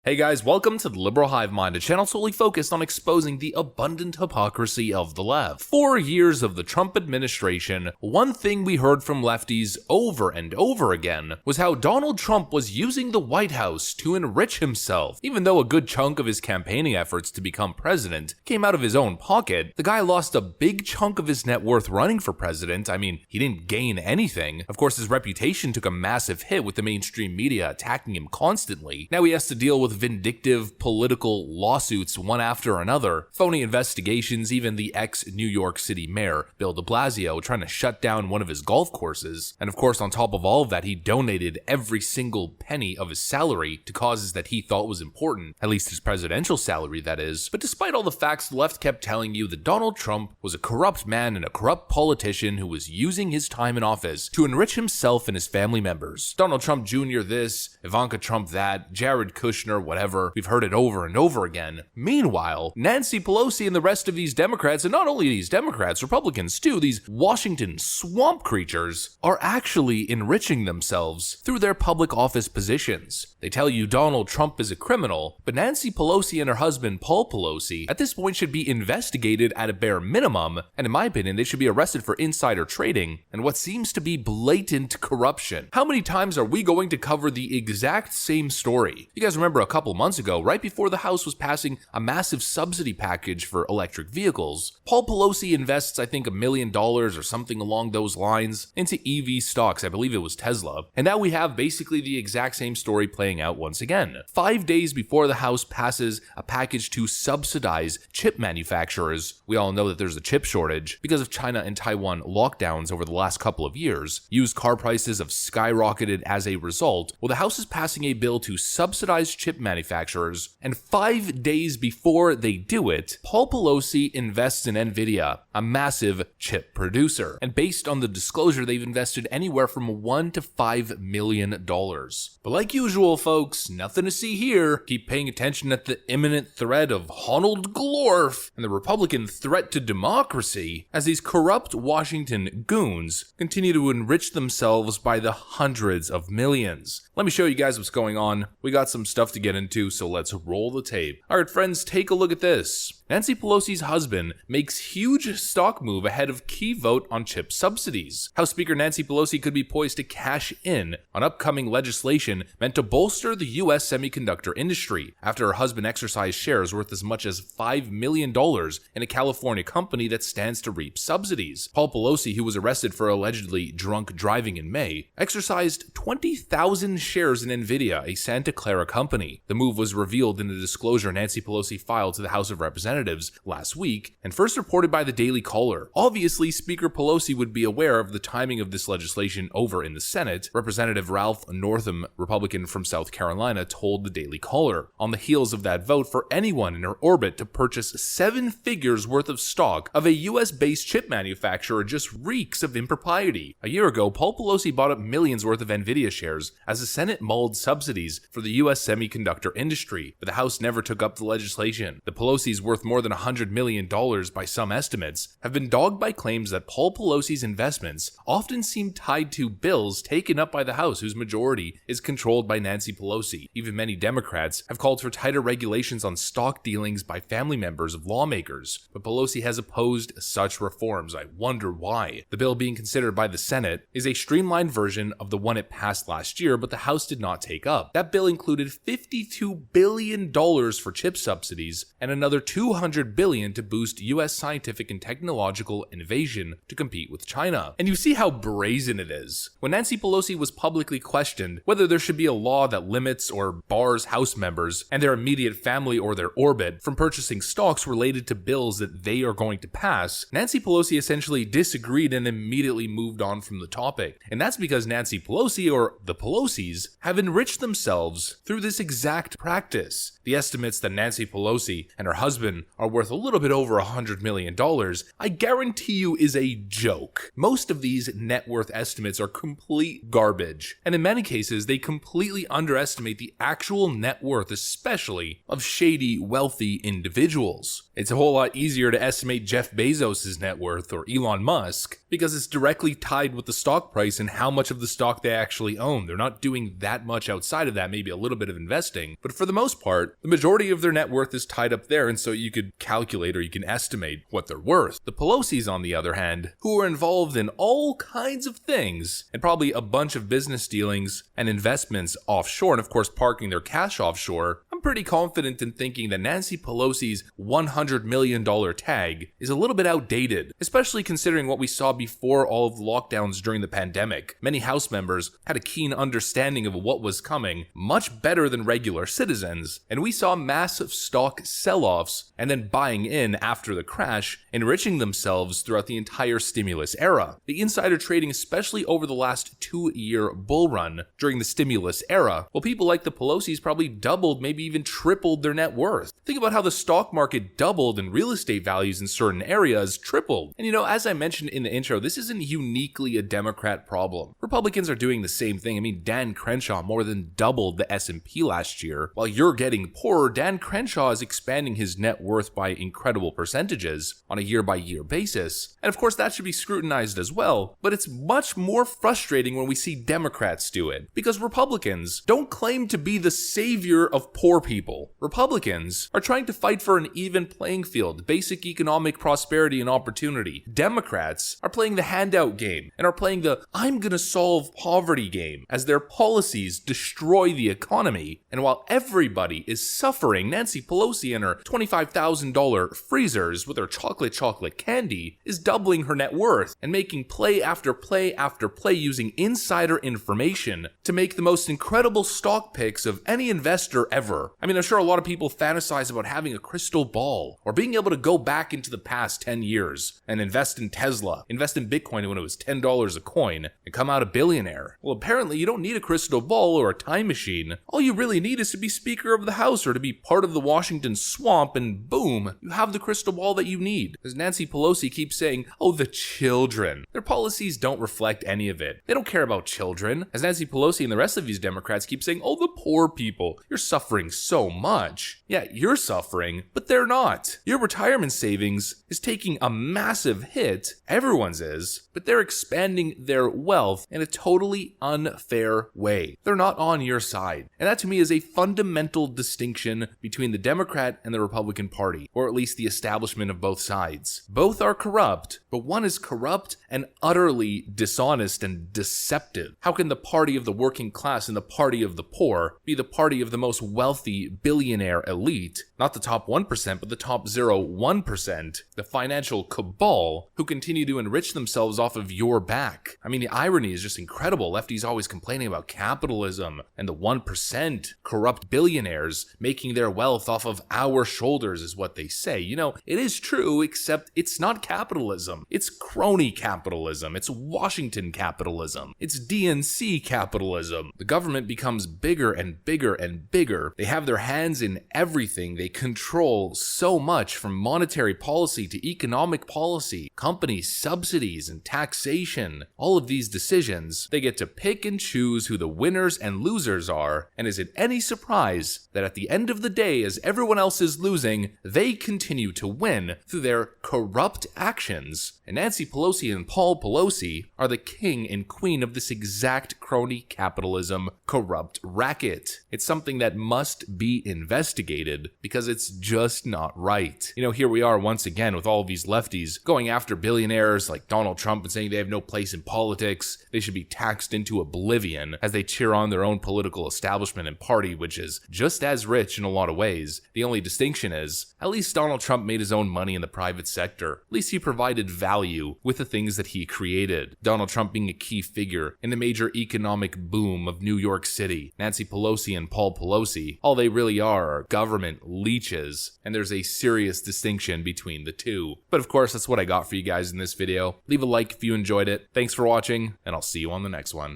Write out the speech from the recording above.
Hey guys, welcome to the Liberal Hive Mind, a channel solely focused on exposing the abundant hypocrisy of the left. 4 years of the Trump administration, one thing we heard from lefties over and over again was how Donald Trump was using the White House to enrich himself. Even though a good chunk of his campaigning efforts to become president came out of his own pocket, the guy lost a big chunk of his net worth running for president. I mean, he didn't gain anything. Of course, his reputation took a massive hit with the mainstream media attacking him constantly. Now he has to deal with vindictive political lawsuits one after another, phony investigations, even the ex-New York City mayor, Bill de Blasio, trying to shut down one of his golf courses. And of course, on top of all of that, he donated every single penny of his salary to causes that he thought was important, at least his presidential salary, that is. But despite all the facts, the left kept telling you that Donald Trump was a corrupt man and a corrupt politician who was using his time in office to enrich himself and his family members. Donald Trump Jr. this, Ivanka Trump that, Jared Kushner, whatever. We've heard it over and over again. Meanwhile, Nancy Pelosi and the rest of these Democrats, and not only these Democrats, Republicans too, these Washington swamp creatures, are actually enriching themselves through their public office positions. They tell you Donald Trump is a criminal, but Nancy Pelosi and her husband Paul Pelosi at this point should be investigated at a bare minimum, and in my opinion, they should be arrested for insider trading and what seems to be blatant corruption. How many times are we going to cover the exact same story? You guys remember a couple months ago, right before the House was passing a massive subsidy package for electric vehicles, Paul Pelosi invests, I think, $1 million or something along those lines into EV stocks. I believe it was Tesla. And now we have basically the exact same story playing out once again. 5 days before the House passes a package to subsidize chip manufacturers, we all know that there's a chip shortage because of China and Taiwan lockdowns over the last couple of years. Used car prices have skyrocketed as a result. Well, the House is passing a bill to subsidize chip manufacturers, and 5 days before they do it, Paul Pelosi invests in Nvidia, a massive chip producer. And based on the disclosure, they've invested anywhere from $1 to $5 million. But like usual, folks, nothing to see here. Keep paying attention at the imminent threat of Honald Glorf and the Republican threat to democracy as these corrupt Washington goons continue to enrich themselves by the hundreds of millions. Let me show you guys what's going on. We got some stuff to get into, so let's roll the tape. Alright friends, take a look at this. Nancy Pelosi's husband makes huge stock move ahead of key vote on chip subsidies. House Speaker Nancy Pelosi could be poised to cash in on upcoming legislation meant to bolster the U.S. semiconductor industry after her husband exercised shares worth as much as $5 million in a California company that stands to reap subsidies. Paul Pelosi, who was arrested for allegedly drunk driving in May, exercised 20,000 shares in Nvidia, a Santa Clara company. The move was revealed in a disclosure Nancy Pelosi filed to the House of Representatives last week and first reported by the Daily Caller. Obviously, Speaker Pelosi would be aware of the timing of this legislation over in the Senate. Representative Ralph Northam, Republican from South Carolina, told the Daily Caller. On the heels of that vote, for anyone in her orbit to purchase 7 figures worth of stock of a US-based chip manufacturer just reeks of impropriety. A year ago, Paul Pelosi bought up millions worth of Nvidia shares as the Senate mulled subsidies for the US semiconductor industry, but the House never took up the legislation. The Pelosi's, worth more than $100 million by some estimates, have been dogged by claims that Paul Pelosi's investments often seem tied to bills taken up by the House, whose majority is controlled by Nancy Pelosi. Even many Democrats have called for tighter regulations on stock dealings by family members of lawmakers, but Pelosi has opposed such reforms. I wonder why. The bill being considered by the Senate is a streamlined version of the one it passed last year, but the House did not take up. That bill included $52 billion for chip subsidies and another $200 billion to boost U.S. scientific and technological innovation to compete with China. And you see how brazen it is. When Nancy Pelosi was publicly questioned whether there should be a law that limits or bars House members and their immediate family or their orbit from purchasing stocks related to bills that they are going to pass, Nancy Pelosi essentially disagreed and immediately moved on from the topic. And that's because Nancy Pelosi, or the Pelosi's, have enriched themselves through this exact practice. The estimates that Nancy Pelosi and her husband are worth a little bit over $100 million, I guarantee you is a joke. Most of these net worth estimates are complete garbage, and in many cases, they completely underestimate the actual net worth, especially of shady, wealthy individuals. It's a whole lot easier to estimate Jeff Bezos' net worth or Elon Musk because it's directly tied with the stock price and how much of the stock they actually own. They're not doing that much outside of that, maybe a little bit of investing, but for the most part, the majority of their net worth is tied up there, and so you could calculate or you can estimate what they're worth. The Pelosi's, on the other hand, who are involved in all kinds of things and probably a bunch of business dealings and investments offshore, and of course parking their cash offshore, I'm pretty confident in thinking that Nancy Pelosi's $100 million tag is a little bit outdated, especially considering what we saw before all of the lockdowns during the pandemic. Many House members had a keen understanding of what was coming, much better than regular citizens, and we saw massive stock sell-offs and then buying in after the crash, enriching themselves throughout the entire stimulus era. The insider trading, especially over the last 2-year bull run during the stimulus era, well, people like the Pelosi's probably doubled, maybe even tripled their net worth. Think about how the stock market doubled and real estate values in certain areas tripled. And as I mentioned in the intro, this isn't uniquely a Democrat problem. Republicans are doing the same thing. I mean, Dan Crenshaw more than doubled the S&P last year. While you're getting poorer, Dan Crenshaw is expanding his net worth by incredible percentages on a year-by-year basis. And of course, that should be scrutinized as well, but it's much more frustrating when we see Democrats do it, because Republicans don't claim to be the savior of poor people. Republicans are trying to fight for an even playing field, basic economic prosperity and opportunity. Democrats are playing the handout game and are playing the I'm gonna solve poverty game as their policies destroy the economy. And while everybody is suffering, Nancy Pelosi and her $25,000 freezers with her chocolate candy is doubling her net worth and making play after play after play using insider information to make the most incredible stock picks of any investor ever. I mean, I'm sure a lot of people fantasize about having a crystal ball or being able to go back into the past 10 years and invest in Tesla, invest in Bitcoin when it was $10 a coin, and come out a billionaire. Well, apparently you don't need a crystal ball or a time machine. All you really need is to be Speaker of the House or to be part of the Washington swamp, and boom, you have the crystal ball that you need. As Nancy Pelosi keeps saying, oh, the children. Their policies don't reflect any of it. They don't care about children. As Nancy Pelosi and the rest of these Democrats keep saying, oh, the poor people. You're suffering so much. Yeah, you're suffering, but they're not. Your retirement savings is taking a massive hit. Everyone's is, but they're expanding their wealth in a totally unfair way. They're not on your side. And that to me is a fundamental distinction between the Democrat and the Republican Party, or at least the establishment of both sides. Both are corrupt, but one is corrupt and utterly dishonest and deceptive. How can the party of the working class and the party of the poor be the party of the most wealthy billionaire elite? Not the top 1%, but the top 0.1%, the financial cabal who continue to enrich themselves off of your back. I mean, the irony is just incredible. Lefties always complaining about capitalism and the 1% corrupt billionaires making their wealth off of our shoulders is what they say. It is true, except it's not capitalism. It's crony capitalism. It's Washington capitalism. It's DNC capitalism. The government becomes bigger and bigger and bigger. They have their hands in everything. They control so much, from monetary policy to economic policy, company subsidies and taxation. All of these decisions, they get to pick and choose who the winners and losers are, and is it any surprise that at the end of the day, as everyone else is losing, they continue to win through their corrupt actions? And Nancy Pelosi and Paul Pelosi are the king and queen of this exact crony capitalism corrupt racket. It's something that must be investigated because it's just not right. Here we are once again with all of these lefties going after billionaires like Donald Trump and saying they have no place in politics. They should be taxed into oblivion as they cheer on their own political establishment and party, which is just as rich in a lot of ways. The only distinction is, at least Donald Trump made his own money in the private sector. At least he provided value with the things that he created. Donald Trump being a key figure in the major economic boom of New York City. Nancy Pelosi and Paul Pelosi, all they really are government leeches, and there's a serious distinction between the two. But of course, that's what I got for you guys in this video. Leave a like if you enjoyed it. Thanks for watching, and I'll see you on the next one.